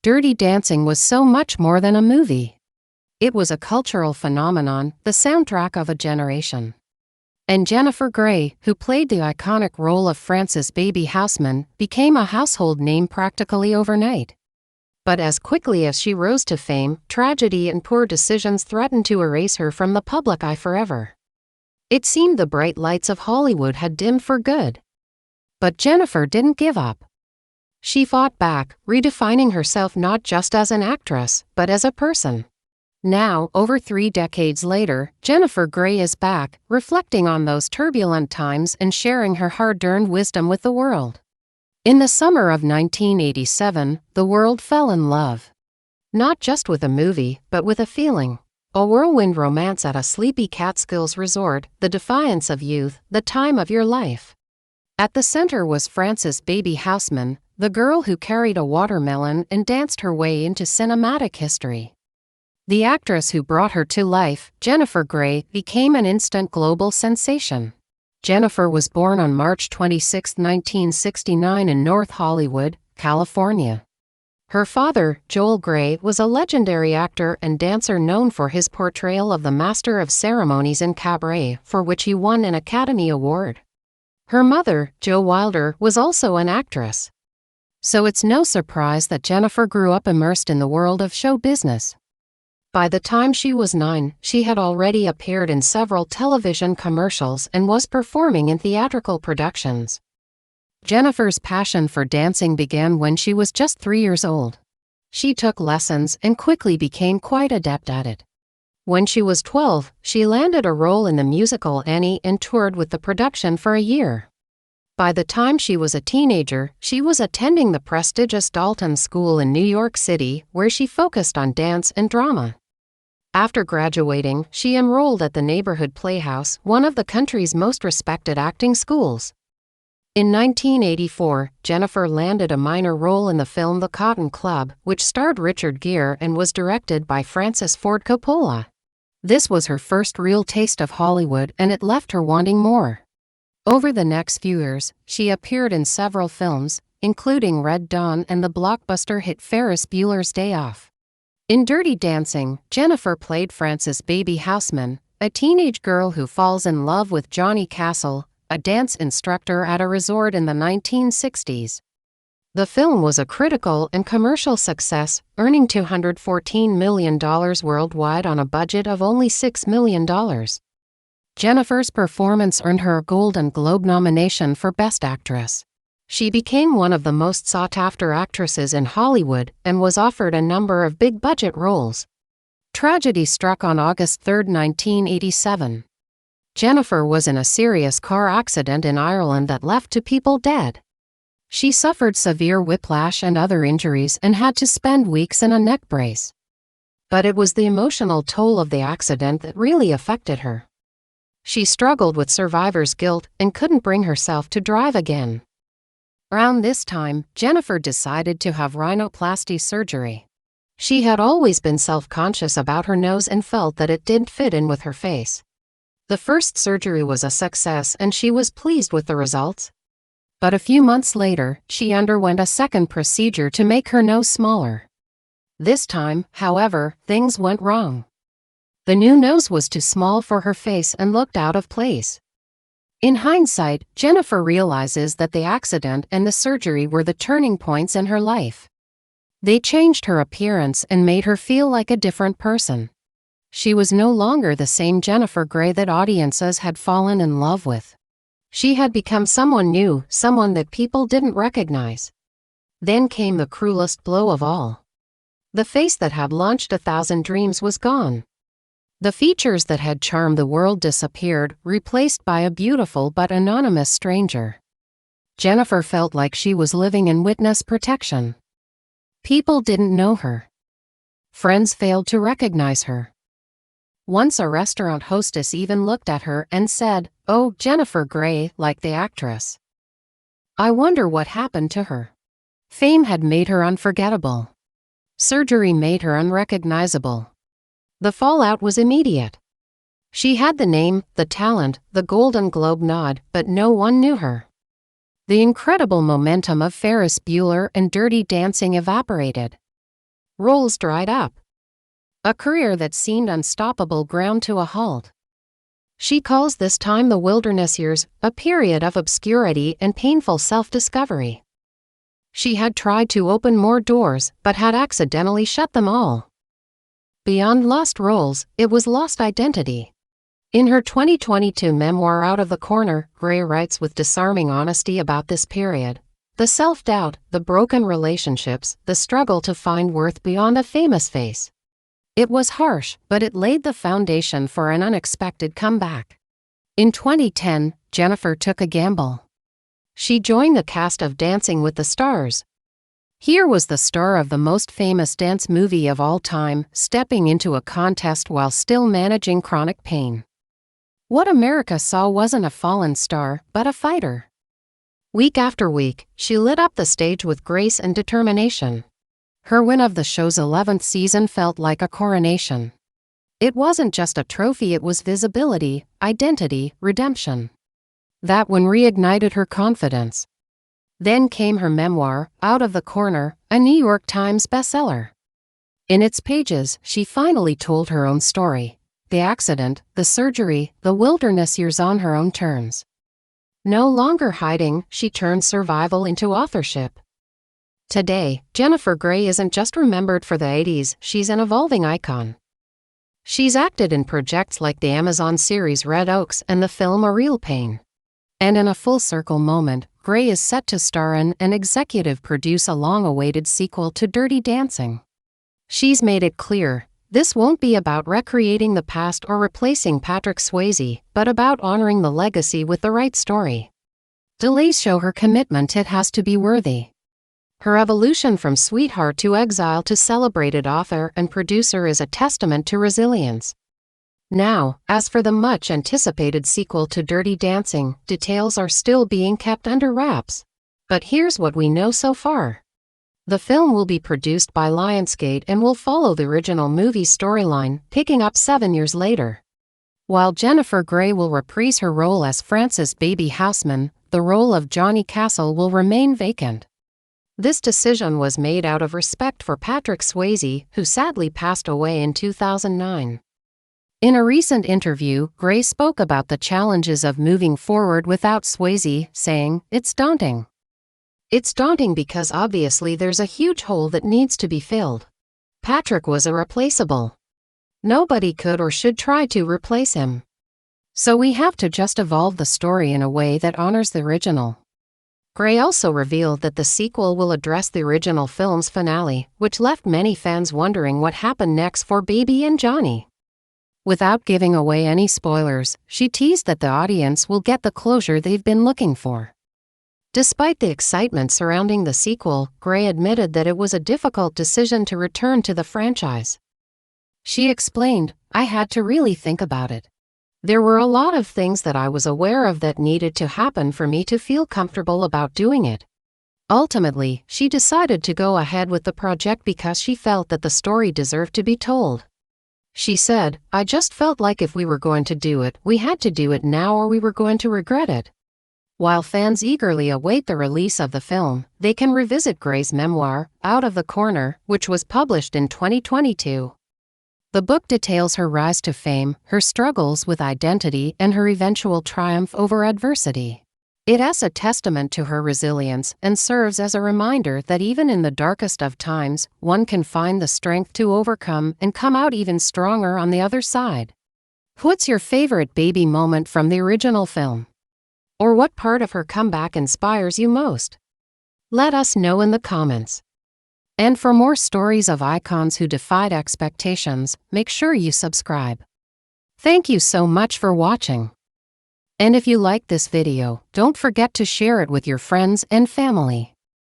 Dirty Dancing was so much more than a movie. It was a cultural phenomenon, the soundtrack of a generation. And Jennifer Grey, who played the iconic role of Frances Baby Houseman, became a household name practically overnight. But as quickly as she rose to fame, tragedy and poor decisions threatened to erase her from the public eye forever. It seemed the bright lights of Hollywood had dimmed for good. But Jennifer didn't give up. She fought back, redefining herself not just as an actress, but as a person. Now, over 3 decades later, Jennifer Grey is back, reflecting on those turbulent times and sharing her hard-earned wisdom with the world. In the summer of 1987, the world fell in love. Not just with a movie, but with a feeling. A whirlwind romance at a sleepy Catskills resort, the defiance of youth, the time of your life. At the center was Frances Baby Houseman, the girl who carried a watermelon and danced her way into cinematic history. The actress who brought her to life, Jennifer Grey, became an instant global sensation. Jennifer was born on March 26, 1969 in North Hollywood, California. Her father, Joel Grey, was a legendary actor and dancer known for his portrayal of the Master of Ceremonies in Cabaret, for which he won an Academy Award. Her mother, Jo Wilder, was also an actress. So it's no surprise that Jennifer grew up immersed in the world of show business. By the time she was 9, she had already appeared in several television commercials and was performing in theatrical productions. Jennifer's passion for dancing began when she was just 3 years old. She took lessons and quickly became quite adept at it. When she was 12, she landed a role in the musical Annie and toured with the production for a year. By the time she was a teenager, she was attending the prestigious Dalton School in New York City, where she focused on dance and drama. After graduating, she enrolled at the Neighborhood Playhouse, one of the country's most respected acting schools. In 1984, Jennifer landed a minor role in the film The Cotton Club, which starred Richard Gere and was directed by Francis Ford Coppola. This was her first real taste of Hollywood, and it left her wanting more. Over the next few years, she appeared in several films, including Red Dawn and the blockbuster hit Ferris Bueller's Day Off. In Dirty Dancing, Jennifer played Frances Baby Houseman, a teenage girl who falls in love with Johnny Castle, a dance instructor at a resort in the 1960s. The film was a critical and commercial success, earning $214 million worldwide on a budget of only $6 million. Jennifer's performance earned her a Golden Globe nomination for Best Actress. She became one of the most sought-after actresses in Hollywood and was offered a number of big-budget roles. Tragedy struck on August 3, 1987. Jennifer was in a serious car accident in Ireland that left 2 people dead. She suffered severe whiplash and other injuries and had to spend weeks in a neck brace. But it was the emotional toll of the accident that really affected her. She struggled with survivor's guilt and couldn't bring herself to drive again. Around this time, Jennifer decided to have rhinoplasty surgery. She had always been self-conscious about her nose and felt that it didn't fit in with her face. The first surgery was a success and she was pleased with the results. But a few months later, she underwent a second procedure to make her nose smaller. This time, however, things went wrong. The new nose was too small for her face and looked out of place. In hindsight, Jennifer realizes that the accident and the surgery were the turning points in her life. They changed her appearance and made her feel like a different person. She was no longer the same Jennifer Grey that audiences had fallen in love with. She had become someone new, someone that people didn't recognize. Then came the cruelest blow of all. The face that had launched 1,000 dreams was gone. The features that had charmed the world disappeared, replaced by a beautiful but anonymous stranger. Jennifer felt like she was living in witness protection. People didn't know her. Friends failed to recognize her. Once a restaurant hostess even looked at her and said, "Oh, Jennifer Grey," like the actress. I wonder what happened to her. Fame had made her unforgettable. Surgery made her unrecognizable. The fallout was immediate. She had the name, the talent, the Golden Globe nod, but no one knew her. The incredible momentum of Ferris Bueller and Dirty Dancing evaporated. Roles dried up. A career that seemed unstoppable ground to a halt. She calls this time the wilderness years, a period of obscurity and painful self-discovery. She had tried to open more doors, but had accidentally shut them all. Beyond lost roles, it was lost identity. In her 2022 memoir Out of the Corner, Gray writes with disarming honesty about this period. The self-doubt, the broken relationships, the struggle to find worth beyond a famous face. It was harsh, but it laid the foundation for an unexpected comeback. In 2010, Jennifer took a gamble. She joined the cast of Dancing with the Stars. Here was the star of the most famous dance movie of all time, stepping into a contest while still managing chronic pain. What America saw wasn't a fallen star, but a fighter. Week after week, she lit up the stage with grace and determination. Her win of the show's 11th season felt like a coronation. It wasn't just a trophy, it was visibility, identity, redemption. That one reignited her confidence. Then came her memoir, Out of the Corner, a New York Times bestseller. In its pages, she finally told her own story. The accident, the surgery, the wilderness years on her own terms. No longer hiding, she turned survival into authorship. Today, Jennifer Grey isn't just remembered for the 80s, she's an evolving icon. She's acted in projects like the Amazon series Red Oaks and the film A Real Pain. And in a full-circle moment, Grey is set to star in and executive produce a long-awaited sequel to Dirty Dancing. She's made it clear, this won't be about recreating the past or replacing Patrick Swayze, but about honoring the legacy with the right story. Delays show her commitment it has to be worthy. Her evolution from sweetheart to exile to celebrated author and producer is a testament to resilience. Now, as for the much-anticipated sequel to Dirty Dancing, details are still being kept under wraps. But here's what we know so far. The film will be produced by Lionsgate and will follow the original movie storyline, picking up 7 years later. While Jennifer Grey will reprise her role as Frances Baby Houseman, the role of Johnny Castle will remain vacant. This decision was made out of respect for Patrick Swayze, who sadly passed away in 2009. In a recent interview, Grey spoke about the challenges of moving forward without Swayze, saying, "It's daunting. It's daunting because obviously there's a huge hole that needs to be filled. Patrick was irreplaceable. Nobody could or should try to replace him. So we have to just evolve the story in a way that honors the original." Grey also revealed that the sequel will address the original film's finale, which left many fans wondering what happened next for Baby and Johnny. Without giving away any spoilers, she teased that the audience will get the closure they've been looking for. Despite the excitement surrounding the sequel, Grey admitted that it was a difficult decision to return to the franchise. She explained, "I had to really think about it. There were a lot of things that I was aware of that needed to happen for me to feel comfortable about doing it." Ultimately, she decided to go ahead with the project because she felt that the story deserved to be told. She said, "I just felt like if we were going to do it, we had to do it now or we were going to regret it." While fans eagerly await the release of the film, they can revisit Grey's memoir, Out of the Corner, which was published in 2022. The book details her rise to fame, her struggles with identity, and her eventual triumph over adversity. It is a testament to her resilience and serves as a reminder that even in the darkest of times, one can find the strength to overcome and come out even stronger on the other side. What's your favorite Baby moment from the original film? Or what part of her comeback inspires you most? Let us know in the comments. And for more stories of icons who defied expectations, make sure you subscribe. Thank you so much for watching. And if you liked this video, don't forget to share it with your friends and family.